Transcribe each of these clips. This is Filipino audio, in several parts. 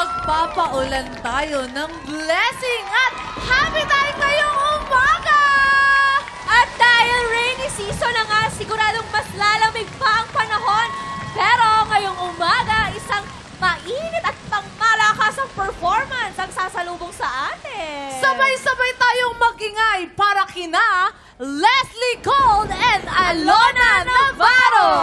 magpapaulan tayo ng blessing at happy tayo ngayong umaga! At dahil rainy season na nga, siguradong mas lalamig pa ang panahon. Pero ngayong umaga, isang mainit at pangmalakasang performance ang sasalubong sa atin. Sabay-sabay tayong magingay para kina Leslie Gold and Alona Navarro!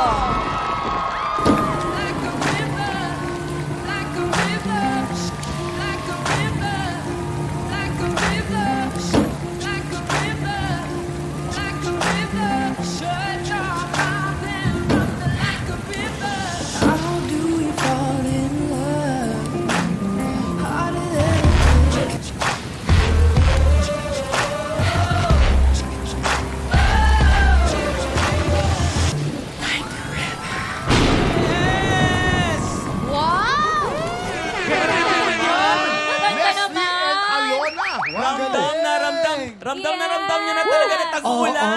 Ramdam na ramdam niya na talaga na tag-ulan.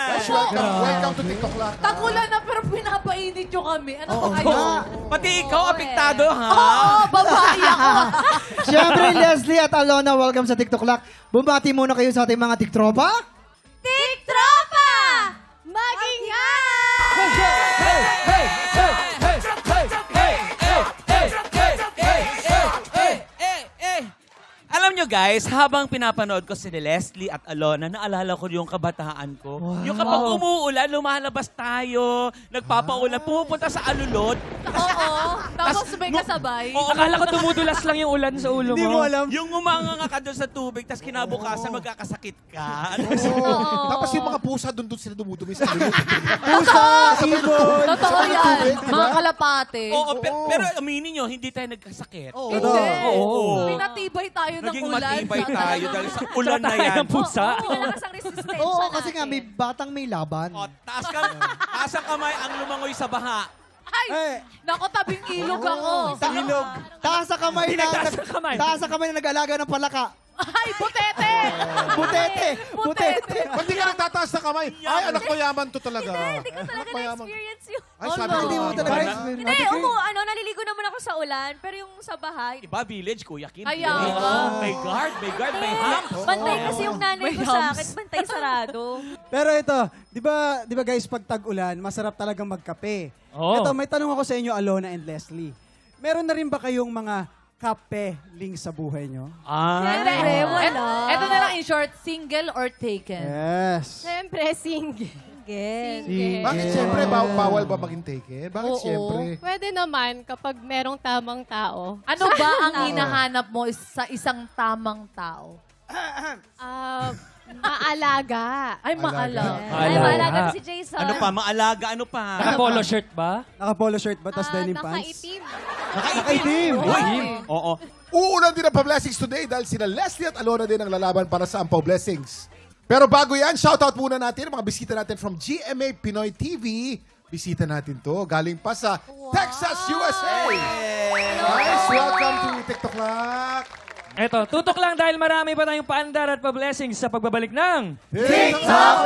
Guys, welcome to TikTok Lang. Tagulan na pero pinapainit nyo kami. Ano ba kayo? Pati ikaw, apektado, ha? Oo, babae ako. Siyempre, Leslie at Alona, welcome sa TikTok Lock. Bumati muna kayo sa ating mga TikTropa. TikTropa! Magingay! Alam nyo guys, habang pinapanood ko si Leslie at Alona, naalala ko yung kabataan ko. Yung kapag umuulan, lumalabas tayo, nagpapaulan, pumupunta sa alulod. Oo. Tapos may kasabay. Oo, Akala ko tumudulas lang yung ulan sa ulo mo. Hindi mo alam. yung umanganga ka doon sa tubig, tapos kinabukasan magkakasakit ka. Tapos yung mga pusa doon sila dumudumi sa alulod. Pusa, ibon. Totoo yan. Mga kalapate. Oo, pero aminin nyo, hindi tayo nagkasakit. Hindi. Oo. Pinatibay tayo ng Naging ulan. matibay tayo dahil sa ulan na yan. Ng pusa. Malakas ang resistensya Oo, natin. kasi nga may batang may laban. O, taas ang kamay ang lumangoy sa baha. Ay! Nako, tabing ilog ako. Ilog. Taas sa kamay na, Taas sa kamay. taas sa kamay na nag-alaga ng palaka. Ay, butete! Butete. Butete. Ba't di ka nagtataas na kamay? Ay, anak ko yaman to talaga. Hindi ko talaga Anak ko yaman. na-experience yun. Ay, sabi ko. Hindi mo talaga. Hindi, naliligo naman ako sa ulan, pero yung sa bahay, Iba, village, Kuya Kim. Kaya May- nga. May guard, may hump. bantay kasi yung nanay May ko sa humps. akin, bantay sarado. Pero ito, di ba guys, pag tag-ulan, masarap talagang magkape. Oo. Ito, may tanong ako sa inyo, Alona and Leslie. Meron na rin ba kayong mga kape-ling sa buhay nyo? Siyempre, wala. Ito na lang in short, single or taken? Yes. Siyempre, single. Bakit siyempre bawal ba maging taken? Bakit Oo. siyempre? Pwede naman kapag merong tamang tao. Ano ba ang hinahanap mo sa isang tamang tao? Maalaga. Ay, maalaga. Ay, maalaga si Jason. Ano pa, maalaga, ano pa? Naka-polo shirt ba? Naka-polo shirt ba, tas denim pants? Nakaitim. Nakaitim. Oo. Uulan din ang pa-blessings today dahil sina Leslie at Alona din ang lalaban para sa Ampaw Blessings. Pero bago yan, shoutout muna natin ang mga bisita natin from GMA Pinoy TV. Bisita natin to. Galing pa sa Texas, USA. Guys, welcome to TikTok Lock. Eto, tutok lang dahil marami pa tayong paandar at pa-blessings sa pagbabalik ng... TikTok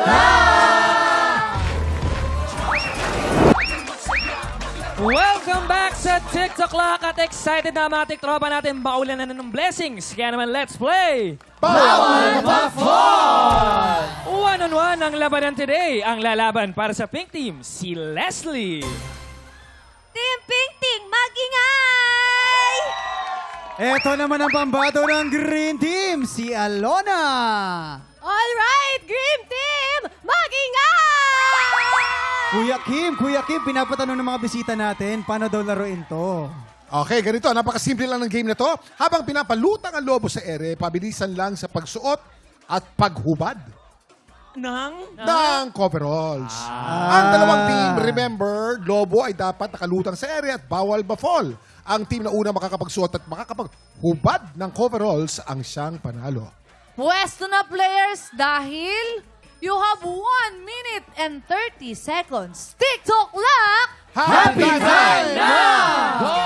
Welcome back sa TikTok Lock at excited na mga TikTropa natin baulan na ng blessings. Kaya naman, let's play! Power of One-on-one ang labanan today. Ang lalaban para sa Pink Team, si Leslie. Team Pink Ting, magingay! Ito naman ang pambato ng Green Team, si Alona. All right, Dream Team! Magingay! Kuya Kim, pinapatanong ng mga bisita natin, paano daw laruin to? Okay, ganito. Napakasimple lang ng game na to. Habang pinapalutang ang lobo sa ere, pabilisan lang sa pagsuot at paghubad ng coveralls. Ang dalawang team, remember, lobo ay dapat nakalutang sa ere at bawal ba-fall. Ang team na una makakapagsuot at makakapaghubad ng coveralls ang siyang panalo. Pwesto na players dahil you have 1 minute and 30 seconds. TikTok Lock! Happy time Go!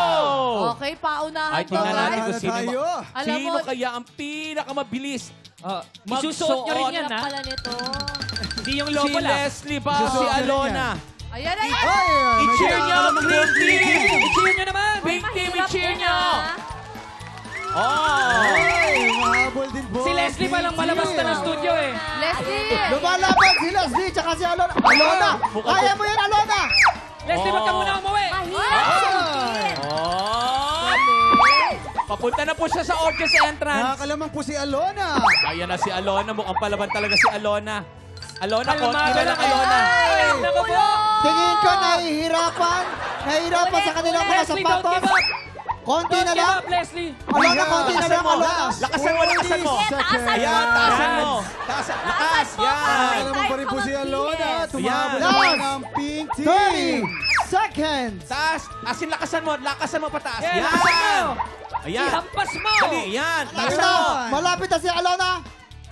Okay, paunahan Ay, ko tingnan natin guys. kung sino, tayo. Alam sino mo, kaya ang pinakamabilis. Isusuot nyo rin yan, Hirap ha? pala nito. Hindi yung Si lobo lang. Leslie ba o si Alona? ayan. I-cheer nyo, Pink Team! I-cheer nyo naman! Pink Team, Mahirap i-cheer yun, nyo! ah. Oh! Ay, mahabol din po. Si Leslie pa lang malabas na ng studio eh. Leslie! Lumalaban si Leslie tsaka si Alona. Alona! Kaya mo yan, Alona! Leslie, wag ka muna umuwi. Mahirap sungkit. Oh! Papunta na po siya sa audience entrance. Nakakalamang po si Alona. Ayan na si Alona. Mukhang palaban talaga si Alona. Alona, konti Kalmado na lang lang, Alona. Ay, naku po. Tingin ko nahihirapan. Nahihirapan sa kanilang mga Leslie, don't give sapatos. up. Konti Don't na give lang. up, Leslie. Alona, konti na Lakasan lang, mo. Alona. Lakasan mo, lakasan mo. Taasan Ayan, mo. taasan mo. Lakas. Yan. Nakakalamang pa rin po si Alona. Tumahabol Ayan. naman ang pink team. 30 seconds. Taas. Asin, lakasan mo pataas. Yeah, Yan. lakasan mo. Ayan. Ihampas mo. Dali, yan. Lakasan Alona, mo. malapit na si Alona.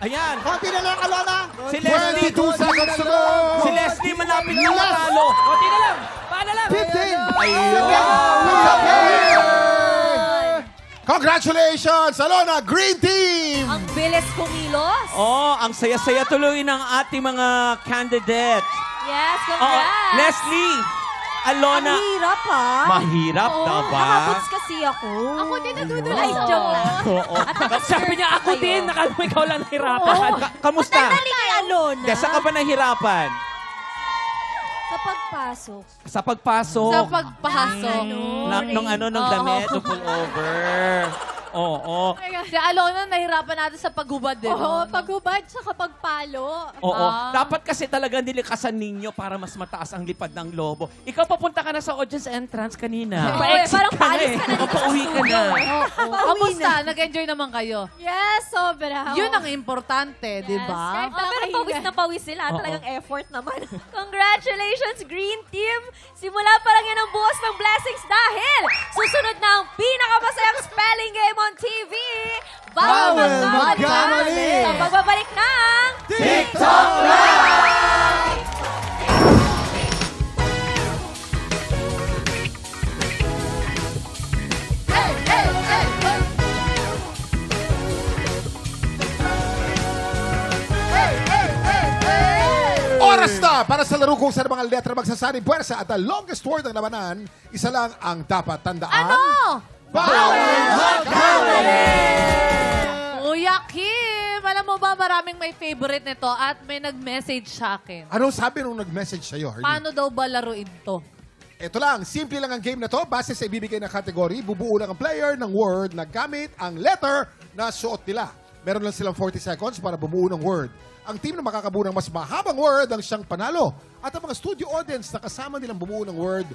Ayan. Konti na lang, Alona. Si Leslie. 22 seconds to go. Si Leslie malapit na matalo. Konti na lang. Paano lang? 15. Ayun. Congratulations, Alona, Green Team! Ang bilis kumilos. Oh, ang saya-saya tuloy ng ating mga candidates. Yes, Oh, congrats. Leslie, Alona, Ang hirap ha. mahirap na ba? Nakaputs kasi ako. Ako din nadudula. Ay, joke lang. Oo. Sabi niya, ako din. Nakala mo ikaw lang nahirapan. Kamusta? Dali kay Alona. Saan ka ba nahirapan? Sa pagpasok. Sa pagpasok. Sa pagpasok. Nung damit, nung pullover. Oo. Si Alona, nahirapan natin sa paghubad din. Oo, paghubad sa pagpalo. Oo. Ah. Dapat kasi talaga nilikasan ninyo para mas mataas ang lipad ng lobo. Ikaw papunta ka na sa audience entrance kanina. Oo, parang paalis ka na dito sa Pauwi ka na. Kamusta? Nag-enjoy naman kayo? Yes, sobra. Yun ang importante, di ba? kahit Pero pawis na pawis sila. Oo. Talagang effort naman. Congratulations, Green Team! Simula pa lang yan ang buhos ng blessings dahil susunod na ang pinakamasayang spelling game on TV. Bawal magkamali magkamali. sa pagbabalik ng TikTok Live! Oras na para sa laro kung saan mga letra magsasaring puwersa at ang longest word ng labanan, isa lang ang dapat tandaan. Ano? Bawal magkamali! Kuya Kim, alam mo ba maraming may favorite nito at may nag-message sa akin. Anong sabi nung nag-message sa'yo, Harley? Paano daw ba laruin to? Ito lang, simple lang ang game na to. Base sa ibibigay na category, bubuo lang ang player ng word na gamit ang letter na suot nila. Meron lang silang 40 seconds para bumuo ng word. Ang team na makakabuo ng mas mahabang word ang siyang panalo. At ang mga studio audience na kasama nilang bumuo ng word,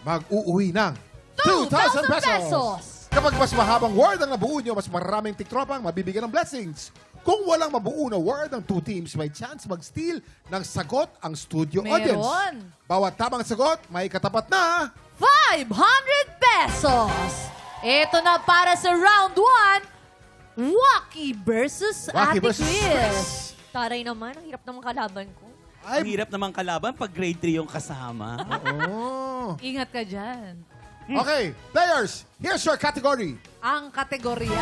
mag-uuwi ng 2,000 pesos. Kapag mas mahabang word ang nabuo nyo, mas maraming tiktropang mabibigyan ng blessings. Kung walang mabuo na word ang two teams, may chance mag-steal ng sagot ang studio audience. Meron. Bawat tamang sagot, may katapat na 500 pesos! Ito na para sa round 1, Wacky versus Wacky Ate versus Chris. Taray naman. Ang hirap naman kalaban ko. Ang hirap naman kalaban pag grade 3 yung kasama. Oh. Ingat ka dyan. Okay, players, here's your category. Ang kategorya.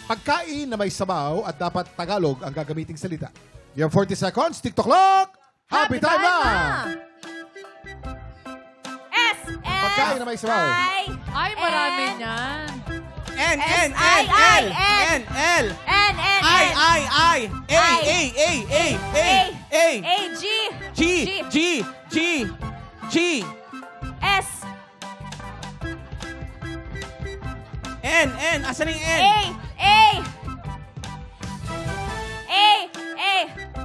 Pagkain na may sabaw at dapat Tagalog ang gagamiting salita. You have 40 seconds. TikTok clock. Happy time na! S, S, Pagkain na may sabaw. I, Ay, marami niyan. N, S, N, I, N, I, L, N. N, L, N, N, I, N, I, I, A, A, A, A, A, A, A, G, G, G, G, G, S, N, N, asan yung N? A, A, A, A,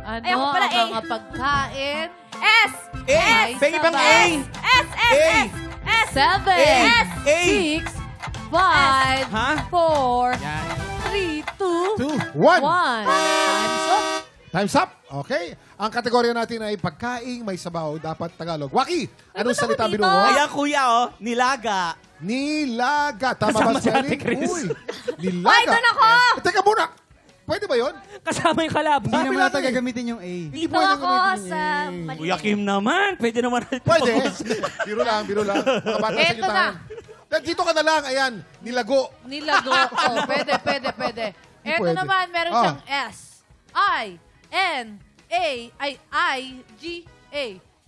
Ano Ayoko pala, ang A. mga pagkain? S, A, Ay, pengi bang A? sabay. S, S, A. S, S, 7, S, A. 6, 5, Ha? 4, Yan. 3, 2, 2, 1. 1. Time's up. Time's up. Okay. Ang kategorya natin ay pagkain may sabaw, dapat Tagalog. Waki, anong ba't ako salita dito? binuo? Ayan, kuya, oh, nilaga. Nilaga. Tama Kasama ba, si Ate spelling? Chris. Uy, nilaga. Ay, doon ako! Teka muna. Pwede ba yun? Kasama yung kalaban. Hindi naman natin natin eh. gagamitin yung A. Dito pwede ako gamitin sa eh. mali. Kuya Kim naman, pwede naman. Pwede. Biro lang, biro lang. Mga bata sa Eto inyo na. tayo. Dito ka na lang. Ayan, nilago. Nilago. Oh, pwede. Ito pwede. naman, meron Ah. siyang S, I, N, A, I, G, A.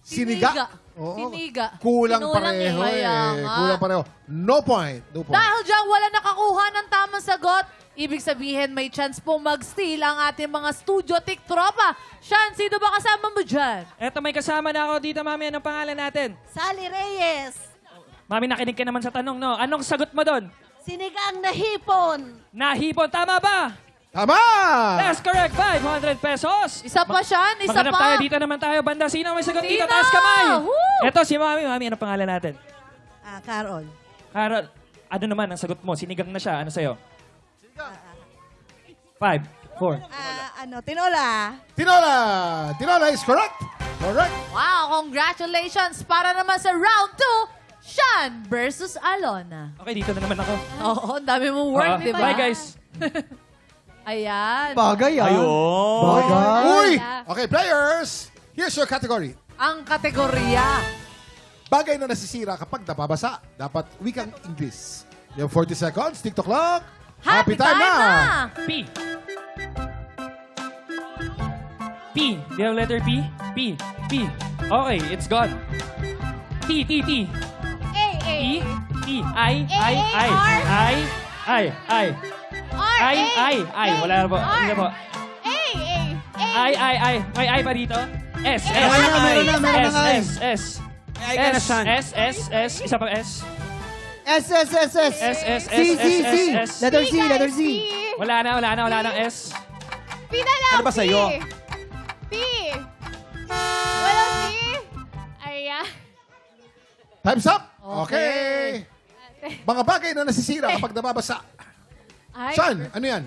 Siniga. Oo. Siniga. Kulang Kinulang pareho eh. Kaya nga. Kulang pareho. No point. No point. Dahil dyan wala nakakuha ng tamang sagot, ibig sabihin may chance po mag-steal ang ating mga studio tiktropa. Sean, sino ba kasama mo dyan? Eto, may kasama na ako dito, Mami. Anong pangalan natin? Sally Reyes. Mami, nakinig ka naman sa tanong, no? Anong sagot mo doon? Sinigang na hipon. Nahipon, tama ba? Tama! That's correct, 500 pesos. Isa pa, Sean. Isa Maghanap pa. tayo, dito naman tayo. Banda, sino may sagot dito? Sino? Taas kamay. Woo! Eto, si Mami. Mami, anong pangalan natin? Carol. Carol, ano naman ang sagot mo? Sinigang na siya. Ano sa'yo? 5, 4. Tinola. Tinola! Tinola is correct. Correct. Wow, congratulations para naman sa round 2, Sean versus Alona. Okay, dito na naman ako. Oo, ang dami mong work, Oo. di ba? Bye, guys. Ayan. Bagay ah. Ayun. Bagay. Uy! Okay, players. Here's your category. Ang kategorya. Bagay na nasisira kapag napabasa. Dapat wikang English. You have 40 seconds. TikTok clock. Happy time na! P. P. Do you have letter P? P. P. Okay, it's gone. T. T. T. E. T. I. I. Wala na po. Hindi na po. I. May I pa dito? S. S. Meron na I. S. Isa pa S. S. Letter C. Wala na S. P na lang. Ano ba sa'yo? P. Walang P. Ayan. Time's up. Okay. Mga bagay na nasisira kapag nababasa. Ay. Sean, ano yan?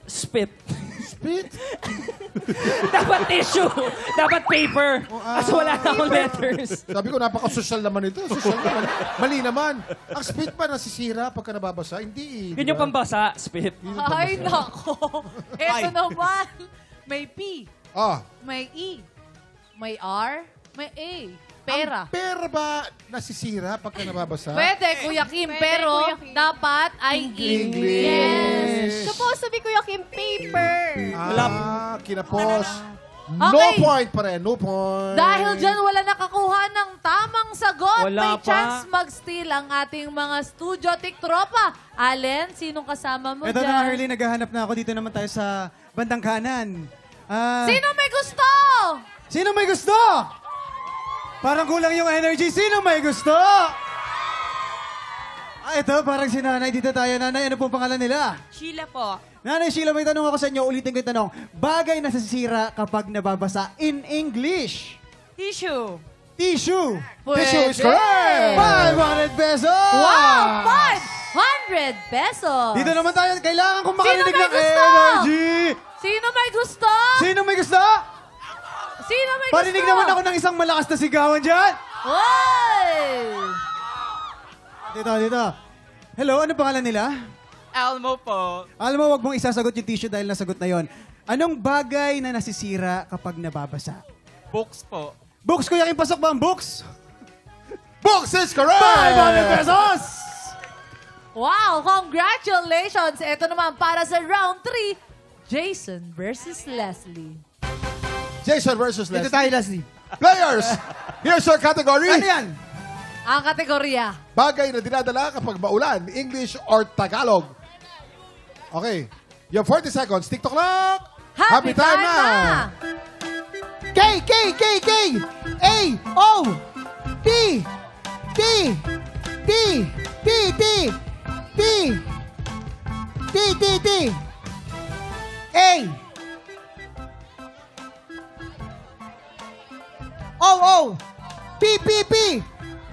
Spit. Spit? Dapat tissue. Dapat paper. Kasi wala na akong letters. Sabi ko, napaka-social naman ito. Social naman. Mali naman. Ang spit ba nasisira pagka nababasa? Hindi. Yun yung pambasa, spit. Ay, nako. Eto naman. May P, Ah, may E, may R, may A. Pera. ang pera ba nasisira pagka nababasa? Pwede, Kuya Kim, Pwede, pero Kuya Kim. dapat ay English. Yes. Supposed to be Kuya Kim paper. Kinapos. No Okay. point pa rin. No point. Dahil dyan wala nakakuha ng tamang sagot, Wala may pa. chance mag-steal ang ating mga studio tiktropa. Allen, sinong kasama mo Ito na, dyan? Harley, naghahanap na ako. Dito naman tayo sa bandang kanan. Sino may gusto? Sino may gusto? Parang kulang yung energy. Sino may gusto? Ito, parang si Nanay. Dito tayo, Nanay. Ano po pangalan nila? Sheila po. Nanay Sheila, may tanong ako sa inyo. Ulitin ko yung tanong. Bagay na nasisira kapag nababasa in English. Tissue. Tissue. Tissue is correct. 500 pesos! Wow, 500 pesos. Dito naman tayo. Kailangan kong makarinig may ng gusto? energy. Sino may gusto? Sino may gusto? Sino may Parinig gusto? naman ako ng isang malakas na sigawan dyan. Oy! Dito. Hello, ano pangalan nila? Elmo po. Alam mo, wag mong isasagot yung tissue dahil nasagot na yon. Anong bagay na nasisira kapag nababasa? Books po. Books, Kuya Kim, pasok ba ang books? Box is correct. 500 pesos! Wow, congratulations! Ito naman para sa round 3, Jason versus Leslie. Jason versus Dito Leslie. tayo, Leslie. Players, here's your category. Ano yan? Ang kategorya. Bagay na dinadala kapag maulan. English or Tagalog. Okay. You have 40 seconds. TikTok clock. Happy time na! K. A. O. P. T. T. T. T. T. T. T. T. A. O. P. P. P.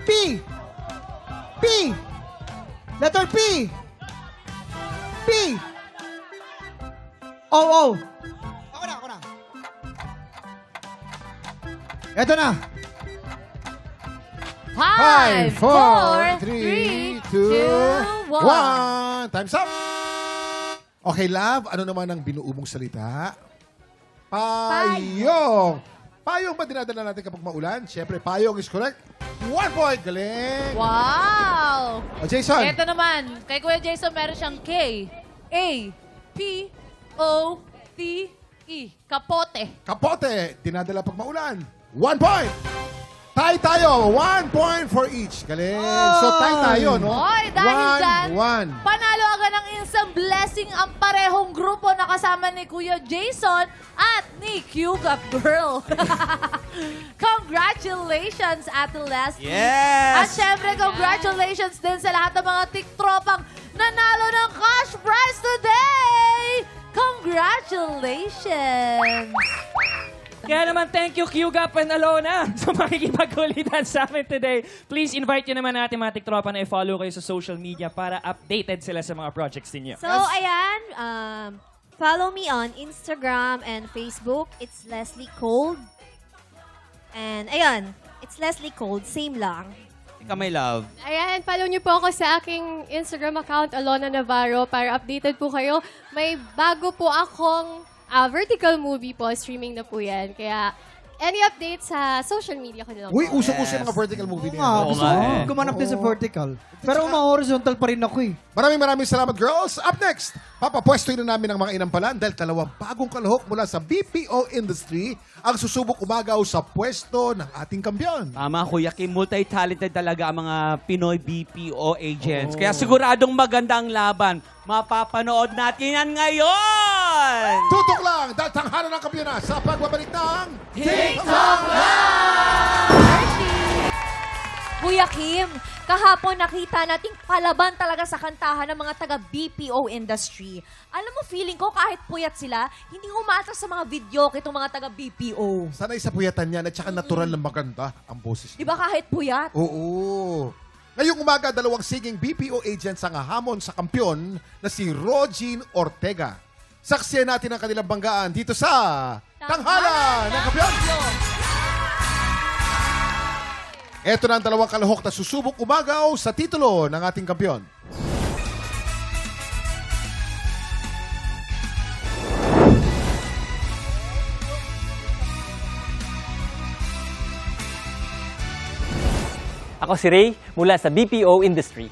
P. P. Letter P. P. O. Ako na. Eto na. 5, 4, 3, 3, 2, 2, 1. Time's up. Okay, love. Ano naman ang binuo mong salita? Payong. Payong ba dinadala natin kapag maulan? Siyempre, payong is correct. 1 point. Galing. Wow! O, Jason. Ito naman, kay Kuya Jason meron siyang K, A, P, O, T, E. Kapote. Kapote. Dinadala pag maulan. 1 point. Tie tayo. 1 point for each. Galing. So, tie tayo, no? Oy, dahil dyan, 1-1. panalo agad ng instant blessing ang parehong grupo na kasama ni Kuya Jason at ni Q-Gap Girl. Congratulations, Ate Leslie. At Yes! syempre, congratulations din sa lahat ng mga tiktropang nanalo ng cash prize today! Congratulations! Kaya naman, thank you, Q-Gap and Alona, sa makikipagkulitan sa amin today. Please invite nyo naman natin mga tiktropa na i-follow kayo sa social media para updated sila sa mga projects ninyo. So, ayan, follow me on Instagram and Facebook. It's Leslie Cold. And, ayan, it's Leslie Cold. Same lang. Ikaw, my love. Ayan, follow niyo po ako sa aking Instagram account, Alona Navarro, para updated po kayo. May bago po akong vertical movie po. Streaming na po yan. Kaya, any updates sa social media ko na lang Uy, po. usok-usok yung mga vertical movie Oo niya. nga, Oo gusto nga ko eh. gumanap din sa vertical. Pero horizontal pa rin ako eh. Maraming salamat, girls. Up next, papapwestuhin na namin ang mga inampalan dahil dalawang bagong kalahok mula sa BPO industry ang susubok umagaw sa pwesto ng ating kampiyon. Tama, Kuya Kim. Multi-talented talaga ang mga Pinoy BPO agents. Kaya siguradong maganda ang laban. Mapapanood natin yan ngayon! Tutok lang dahil tanghalan ng kampiyon sa pagbabalik ng Kuya Kim, kahapon nakita nating palaban talaga sa kantahan ng mga taga BPO industry. Alam mo, feeling ko kahit puyat sila, hindi umaatras sa mga video itong mga taga BPO. Sanay sa puyatan niyan at saka natural na maganda ang boses Di niya. ba kahit puyat? Oo. Ngayong umaga, dalawang siging BPO agents ang hamon sa kampiyon na si Rogin Ortega. Saksiyan natin ang kanilang banggaan dito sa Tanghalan ng Kampiyon. Ito na ang dalawang kalahok na susubok umagaw sa titulo ng ating kampiyon. Ako si Ray mula sa BPO industry.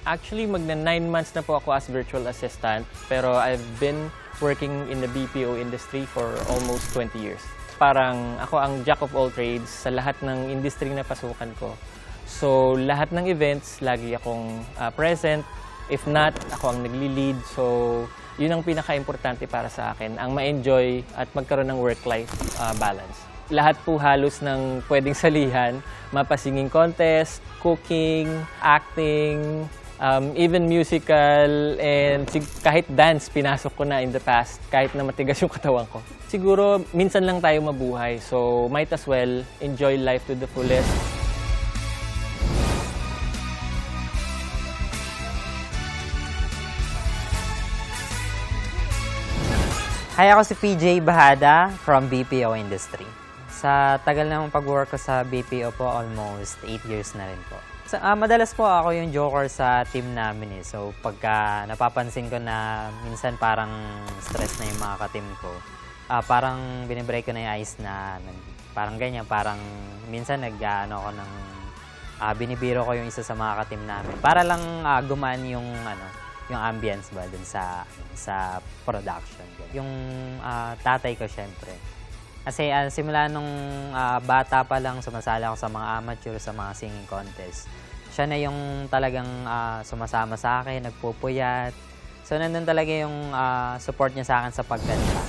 Actually, magna 9 months na po ako as virtual assistant, pero I've been working in the BPO industry for almost 20 years. Parang ako ang jack of all trades sa lahat ng industry na pasukan ko. So, lahat ng events, lagi akong present. If not, ako ang nagli-lead. So, yun ang pinaka-importante para sa akin, ang ma-enjoy at magkaroon ng work-life balance. Lahat po halos ng pwedeng salihan, mapa-singing contest, cooking, acting, even musical, and kahit dance, pinasok ko na in the past, kahit na matigas yung katawan ko. Siguro, minsan lang tayo mabuhay, so might as well enjoy life to the fullest. Hi, ako si PJ Bahada from BPO industry. Sa tagal ng pag-work ko sa BPO po, almost 8 years na rin po. Madalas po ako yung joker sa team namin eh. So pagka napapansin ko na minsan parang stress na yung mga ka-team ko, parang binibreak ko na yung ice na parang ganyan, parang minsan binibiro ko yung isa sa mga ka-team namin. Para lang gumaan yung ambience ba dun sa production. Yung tatay ko syempre. Kasi simula nung bata pa lang sumasali ako sa mga amateur, sa mga singing contest. Siya na yung talagang sumasama sa akin, nagpupuyat. So nandun talaga yung support niya sa akin sa pagkanta.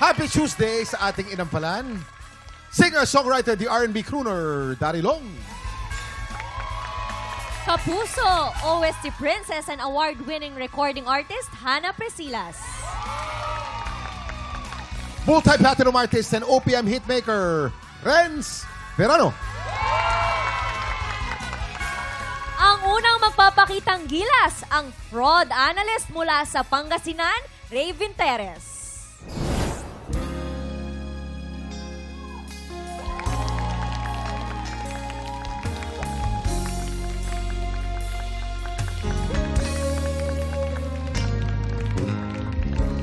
Happy Tuesday sa ating inampalan. Singer-songwriter, the R&B crooner, Dari Long. Kapuso, OST Princess and award-winning recording artist, Hannah Presilas. Multi-platinum artist and OPM hitmaker, Renz Verano. Ang unang magpapakitang gilas, ang fraud analyst mula sa Pangasinan, Ray Vinteres.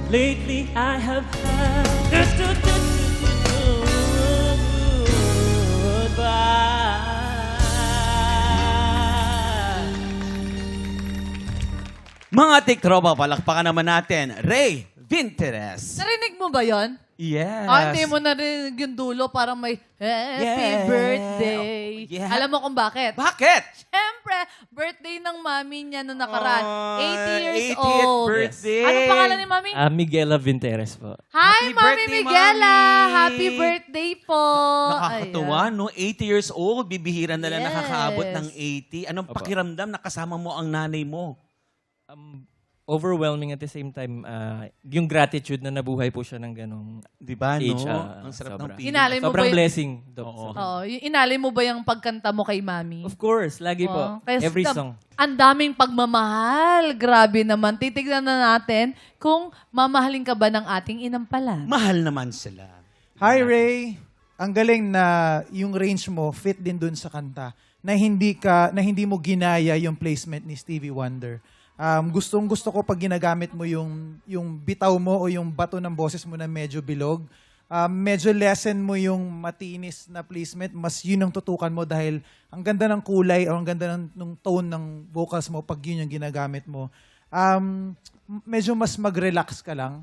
Lately I have had Mga tiktropa, palakpakan naman natin, Ray Vinteres. Narinig mo ba yon? Yes. Hindi mo narinig yung dulo, parang may happy birthday. Yeah. Alam mo kung bakit? Bakit? Siyempre, birthday ng mami niya noong nakaraan. 80 years 80th old. birthday. Anong pangalan ni mami? Miguela Vinteres po. Hi, Happy Mami birthday, Miguela! Mami! Happy birthday po! Nakakatuwa, Ayan. no? 80 years old, bibihira na lang Yes. nakakaabot ng 80. Anong pakiramdam na kasama mo ang nanay mo? Overwhelming at the same time, yung gratitude na nabuhay po siya ng ganong Di ba, age. no? Ang sarap ng sobra. feeling. Inalay mo Sobrang ba yung... blessing. Doc. Oo. Oo, inalay mo ba yung pagkanta mo kay mami? Of course, lagi po. Oo. Kaya Every sa- song. Ang daming pagmamahal. Grabe naman. Titignan na natin kung mamahalin ka ba ng ating inampalan. Mahal naman sila. Hi, Ray. Ang galing na yung range mo fit din dun sa kanta na hindi mo ginaya yung placement ni Stevie Wonder. Gusto ko pag ginagamit mo yung bitaw mo o yung bato ng boses mo na medyo bilog. Medyo lessen mo yung matinis na placement, mas yun ang tutukan mo dahil ang ganda ng kulay o ang ganda ng tone ng vocals mo pag yun yung ginagamit mo. Medyo mas mag-relax ka lang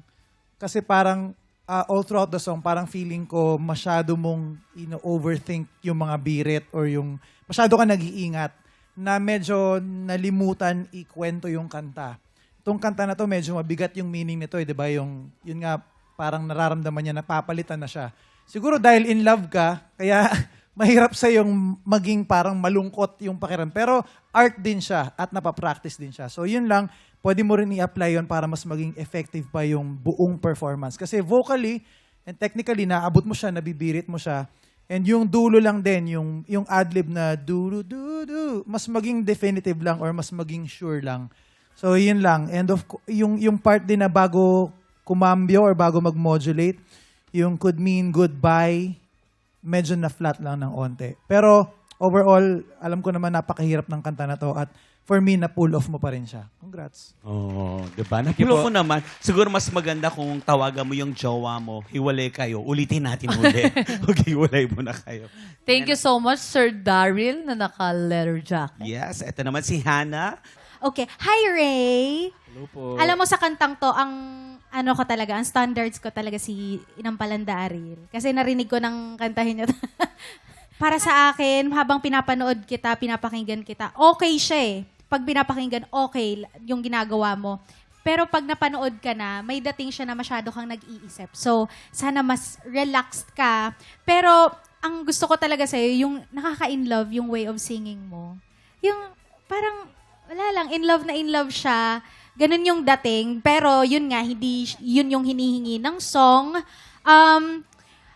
kasi parang all throughout the song, parang feeling ko masyado mong overthink yung mga birit or yung masyado ka nag-iingat na medyo nalimutan ikwento yung kanta. Itong kanta na to medyo mabigat yung meaning nito, 'di ba? Yun nga parang nararamdaman niya napapalitan na siya. Siguro dahil in love ka, kaya mahirap sa yung maging parang malungkot yung pakiram. Pero art din siya at napapractice din siya. So yun lang, pwede mo rin i-apply yun para mas maging effective pa yung buong performance. Kasi vocally and technically, naabot mo siya, nabibirit mo siya. And yung dulo lang din, yung adlib na du-du-du-du, mas maging definitive lang or mas maging sure lang. So yun lang. And yung part din na bago kumambyo or bago mag-modulate, yung could mean goodbye, medyo na flat lang ng onte. Pero overall, alam ko naman napakahirap ng kanta na to at for me, na-pull off mo pa rin siya. Congrats. Oh, di ba? Napulo ko naman. Siguro mas maganda kung tawagan mo yung jowa mo, hiwalay kayo, ulitin natin uli. Hiwalay mo na kayo. Thank you so much, Sir Daryl, na naka-leather jacket. Yes, eto naman si Hannah. Okay. Hi, Ray. Hello po. Alam mo sa kantang to, ang ang standards ko talaga si Inampalan Daryl. Kasi narinig ko ng kantahin niya. Para sa akin, habang pinapanood kita, pinapakinggan kita, okay siya eh. Pag pinapakinggan, okay yung ginagawa mo. Pero pag napanood ka na, may dating siya na masyado kang nag-iisip. So, sana mas relaxed ka. Pero, ang gusto ko talaga sa'yo, yung nakaka-in-love yung way of singing mo. Yung parang, wala lang, in love siya. Ganun yung dating. Pero, yun nga, hindi yun yung hinihingi ng song.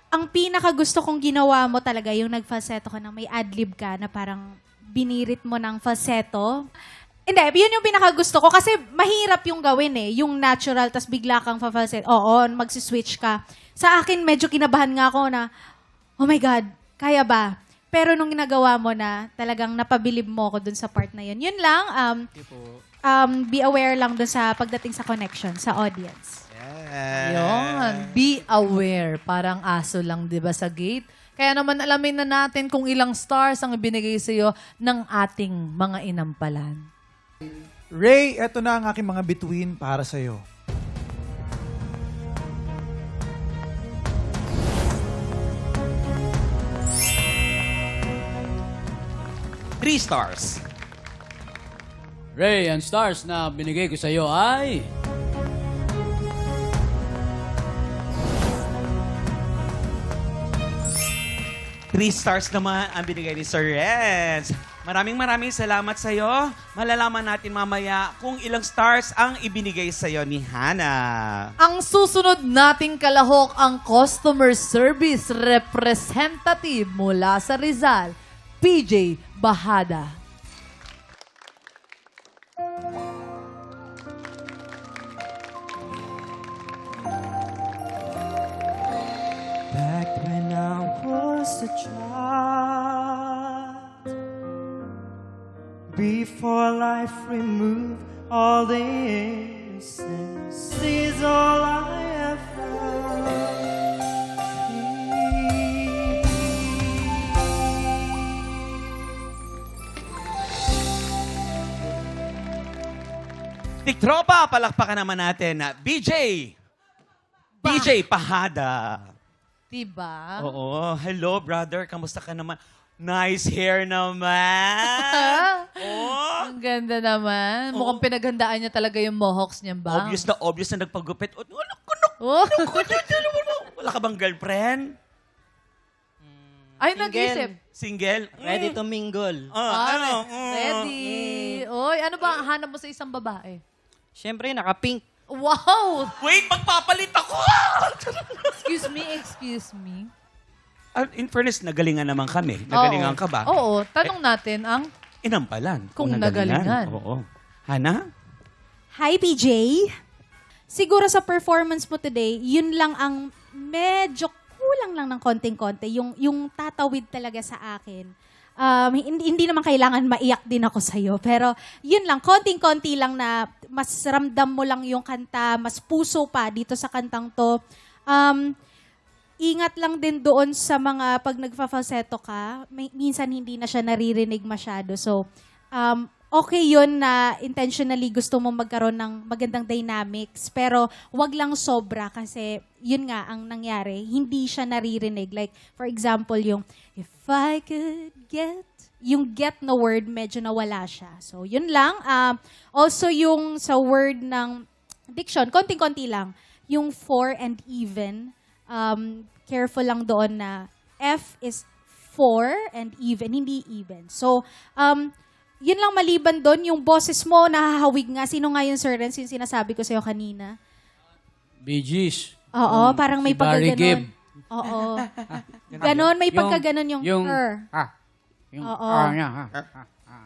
Ang pinaka gusto kong ginawa mo talaga, yung nag-falsetto ka na may adlib ka na parang binirit mo ng falsetto. Hindi, yun yung pinaka gusto ko kasi mahirap yung gawin eh. Yung natural, tas bigla kang fa-falsetto. Oo, magsiswitch ka. Sa akin, medyo kinabahan nga ako na, oh my God, kaya ba? Pero nung ginagawa mo na, talagang napabilib mo ako dun sa part na yun. Yun lang, be aware lang dun sa pagdating sa connection, sa audience. Yun. Be aware. Parang aso lang, di ba, sa gate. Kaya naman alamin na natin kung ilang stars ang ibinigay sa'yo ng ating mga inampalan. Ray, eto na ang aking mga bituin para sa'yo. Three stars. Ray, ang stars na binigay ko sa iyo ay... Three stars naman ang binigay ni Sir Renz. Maraming salamat sa iyo. Malalaman natin mamaya kung ilang stars ang ibinigay sa iyo ni Hannah. Ang susunod nating kalahok ang customer service representative mula sa Rizal, PJ Bahada. Back when I was a child, before life removed all the innocence, is all I have found. Tiktropa, palakpakan naman natin na BJ DJ Pahada. Diba? Oo. Hello, brother. Kamusta ka naman? Nice hair naman. Oh. Ang ganda naman. Mukhang pinaghandaan niya talaga yung mohawks niya ba? Obvious na nagpagupit. Oh. Wala ka bang girlfriend? Ay, nag-isip. Single? Ready to mingle. Ano? Ready. Oy, ano ba ang hanap mo sa isang babae? Siyempre, naka-pink. Wow! Wait, magpapalit ako! Excuse me. In fairness, nagalingan naman kami. Nagalingan Oo. ka ba? Oo. Tanong natin ang Inampalan. Kung nagalingan. Oo. Hana? Hi, PJ. Siguro sa performance mo today, yun lang ang medyo kulang lang ng konting-konti. Yung tatawid talaga sa akin. Hindi naman kailangan maiyak din ako sa'yo. Pero yun lang, konting-konti lang na mas ramdam mo lang yung kanta, mas puso pa dito sa kantang to. Ingat lang din doon sa mga pag nagfa-falsetto ka, minsan hindi na siya naririnig masyado. So, okay yun na intentionally gusto mo magkaroon ng magandang dynamics, pero wag lang sobra kasi yun nga ang nangyari, hindi siya naririnig. Like, for example, yung if I could get, yung get na word, medyo nawala siya. So, yun lang. Also, yung sa word ng diction, konting-konti lang. Yung for and even, careful lang doon na F is for and even, hindi even. So, yun lang maliban doon, yung boses mo, nahahawig nga. Sino nga yung Sir Renz, yung sinasabi ko sa'yo kanina? Bee Gees. Oo, parang may Si Barry Gibb. pagkaganon. Oo. Ganon, may pagkaganon yung her. Yung Oo. niya.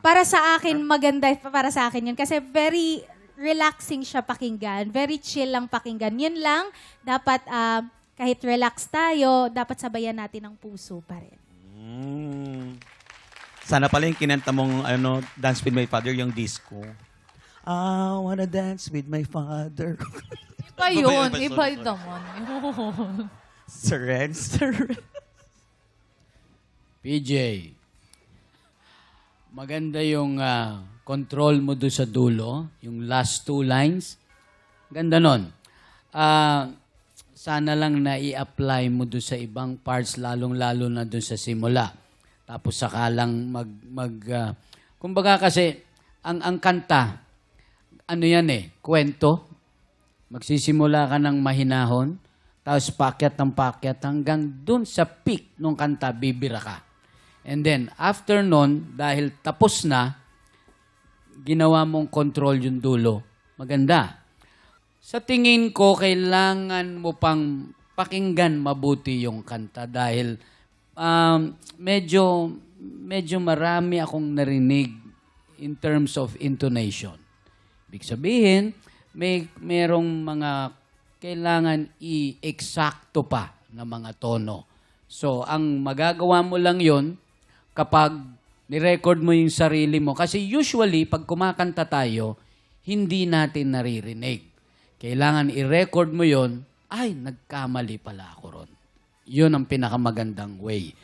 Para sa akin, maganda para sa akin yun. Kasi very relaxing siya pakinggan. Very chill lang pakinggan. Yun lang, dapat kahit relax tayo, dapat sabayan natin ang puso pa rin. Sana pala yung kinanta mong Dance with My Father, yung disco. I wanna dance with my father. Iba yun. Iba yun naman. Sir Renz. PJ, maganda yung control mo doon sa dulo, yung last two lines. Ganda nun. Sana lang na i-apply mo doon sa ibang parts, lalong-lalo na doon sa simula. Tapos saka lang kumbaga kasi, ang kanta, ano yan kwento. Magsisimula ka ng mahinahon, tapos pakyat ng pakyat hanggang dun sa peak ng kanta, bibira ka. And then, after nun, dahil tapos na, ginawa mong control yung dulo, maganda. Sa tingin ko, kailangan mo pang pakinggan mabuti yung kanta dahil medyo marami akong narinig in terms of intonation. Ibig sabihin, merong mga kailangan i-eksakto pa na mga tono. So, ang magagawa mo lang yon kapag ni-record mo yung sarili mo. Kasi usually, pag kumakanta tayo, hindi natin naririnig. Kailangan i-record mo yon, ay, nagkamali pala ako ron. Yun ang pinakamagandang way.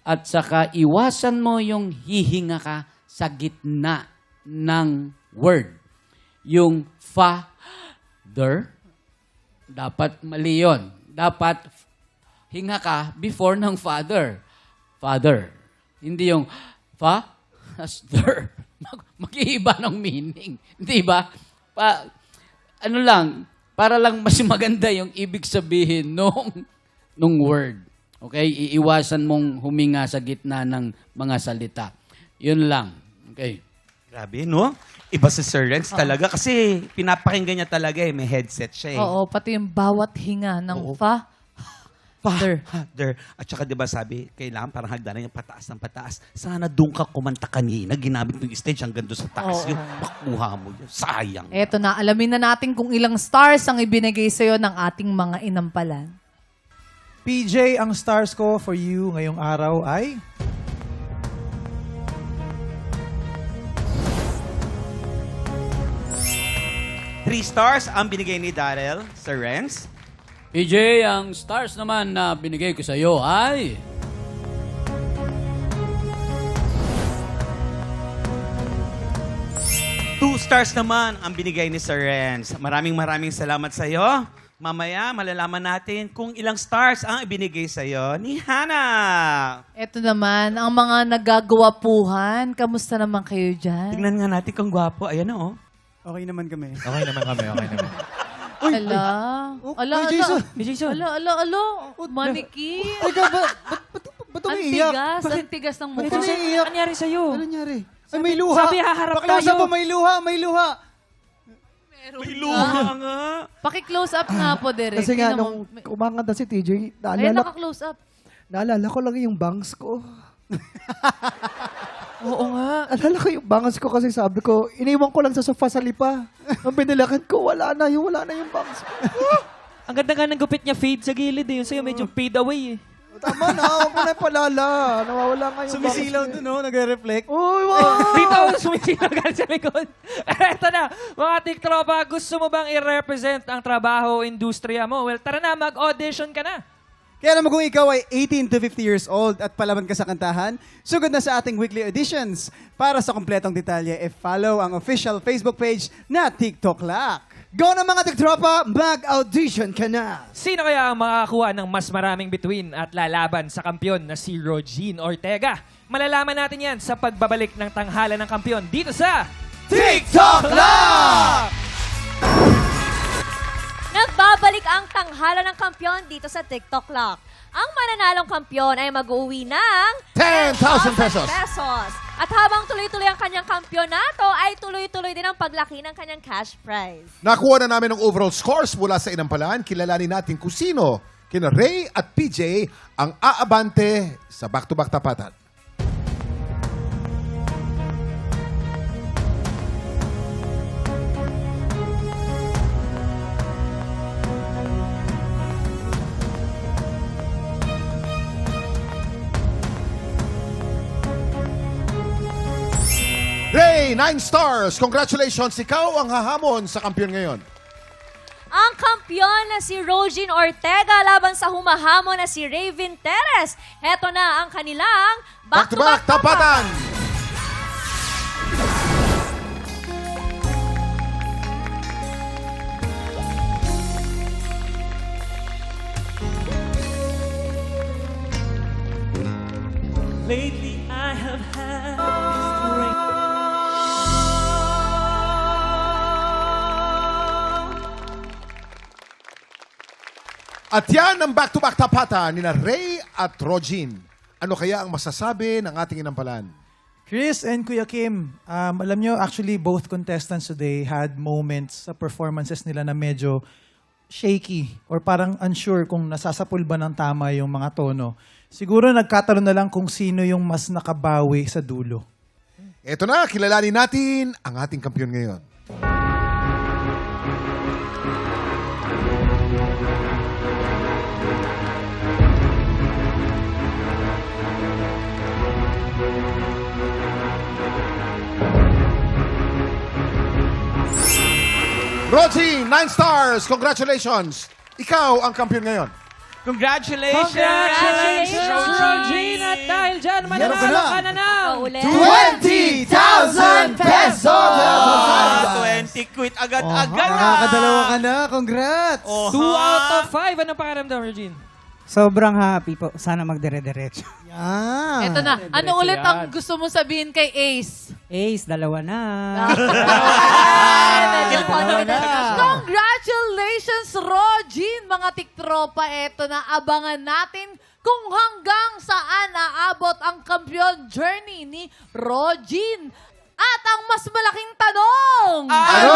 At saka, iwasan mo yung hihinga ka sa gitna ng word. Yung father, dapat mali yun. Dapat hinga ka before ng father. Father. Hindi yung father. Mag-iiba ng meaning. Hindi ba? Para lang mas maganda yung ibig sabihin nung word. Okay? Iiwasan mong huminga sa gitna ng mga salita. Yun lang. Okay? Grabe, no? Iba si Sir Renz talaga kasi pinapakinggan niya talaga may headset siya Oo, pati yung bawat hinga ng Father. At saka diba sabi, kailangan parang hagdanan yung pataas ng pataas. Sana doon ka kumanta kanina, ginamit mo yung stage hanggang doon sa taas. Yun, makuha mo yun. Sayang. Eto na, alamin na natin kung ilang stars ang ibinigay sa'yo ng ating mga inampalan. PJ, ang stars ko for you ngayong araw ay 3 stars ang binigay ni Darrell, Sir Renz. PJ, ang stars naman na binigay ko sa iyo ay 2 stars naman ang binigay ni Sir Renz. Maraming salamat sa iyo. Mamaya, malalaman natin kung ilang stars ang ibinigay sa'yo ni Hannah. Ito naman, ang mga nagagawapuhan. Kamusta naman kayo dyan? Tingnan nga natin kung gwapo. Ayan na, oh. Okay naman kami. Okay naman kami, okay naman. Ala. Ala, Jason. Ala. Maniki. Ay, ba't Ang umiiyak? tigas. Ang tigas ng Bakit mukha. umiiyak? Ano nangyari sa'yo? Ano nangyari? Ay, may luha. sabi, haharap Paklausa tayo. po, may luha. May luha nga. Paki-close up nga po, Derek. Kasi nga, Tingnan mo. nung kumakanta si TJ, Ayun, naka-close up. naalala ko lang yung bangs ko. Oo nga. Alala ko yung bangs ko kasi sabi ko, iniwan ko lang sa sofa sa lipa. Ang binilakad ko, wala na yung bangs ko. Ang ganda nga ng gupit niya, fade sa gilid eh. Yung sa'yo medyo fade away eh. Tama na, huwag mo na palala. Nawawala nga yung Sumisilaw bangs ko. dun, no? Nagre-reflect. Uy, wow! Dito, sumisilagal sa likod. Eto na, mga tiktropa, gusto mo bang i-represent ang trabaho, industriya mo? Well, tara na, mag-audition ka na. Kaya naman kung ikaw ay 18 to 50 years old at palaban ka sa kantahan, sugod na sa ating weekly auditions. Para sa kompletong detalye, follow ang official Facebook page na TikTok Lock. Go na mga tiktropa, mag-audition ka na! Sino kaya ang makakakuha ng mas maraming bituin at lalaban sa kampyon na si Rogine Ortega? Malalaman natin yan sa pagbabalik ng tanghalan ng kampyon dito sa TikTok Lock! Nagbabalik ang tanghalan ng kampyon dito sa TikTok Lock. Ang mananalong kampyon ay mag-uwi ng 10,000 pesos. At habang tuloy-tuloy ang kanyang kampyonato, ay tuloy-tuloy din ang paglaki ng kanyang cash prize. Nakuha na namin ang overall scores mula sa Inampalaan. Kilalanin natin kung sino, kina Ray at PJ, ang aabante sa back-to-back tapatan. Ray, 9 stars. Congratulations. Ikaw ang hahamon sa kampiyon ngayon. Ang kampyon na si Rogine Ortega laban sa humahamon na si Raven Teres. Heto na ang kanilang Back-to-back tapatan. Lately, I have had At yan ang back-to-back tapatan ni Ray at Rogine. Ano kaya ang masasabi ng ating Inampalaan? Chris and Kuya Kim, alam nyo, actually both contestants today had moments sa performances nila na medyo shaky or parang unsure kung nasasapul ba ng tama yung mga tono. Siguro nagkataon na lang kung sino yung mas nakabawi sa dulo. Eto na, kilalanin natin ang ating kampiyon ngayon. Rosie, 9 stars. Congratulations. Ikaw ang kampiyon ngayon. Congratulations! Congratulations, Rogine! At dahil dyan, mananalo ka na ng Ulit. 20,000 pesos! 20 quit agad-agad na! Nakakadalawa ka na, congrats! 2 out of 5. Anong pakiramdam, Rogine? Sobrang happy po. Sana magdire-diretso. Yan. Ito na. Ano ulit ang gusto mong sabihin kay Ace? Ace, dalawa na. Congratulations, Rogine! Mga tiktropa, eto na. Abangan natin kung hanggang saan aabot ang kampiyon journey ni Rogine. At ang mas malaking tanong! Ano?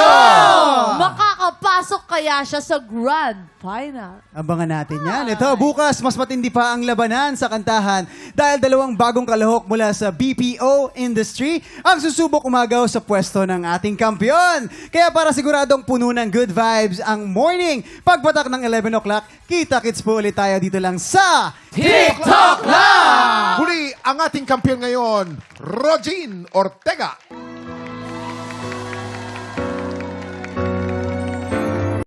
Makakapasok kaya siya sa Grand Final? Abangan natin yan. Ito, bukas, mas matindi pa ang labanan sa kantahan dahil 2 bagong kalahok mula sa BPO industry ang susubok umagaw sa pwesto ng ating kampiyon. Kaya para siguradong puno ng good vibes ang morning, pagpatak ng 11 o'clock, kita-kits po ulit tayo dito lang sa TikTok Live! Huli ang ating kampiyon ngayon, Rogine Ortega.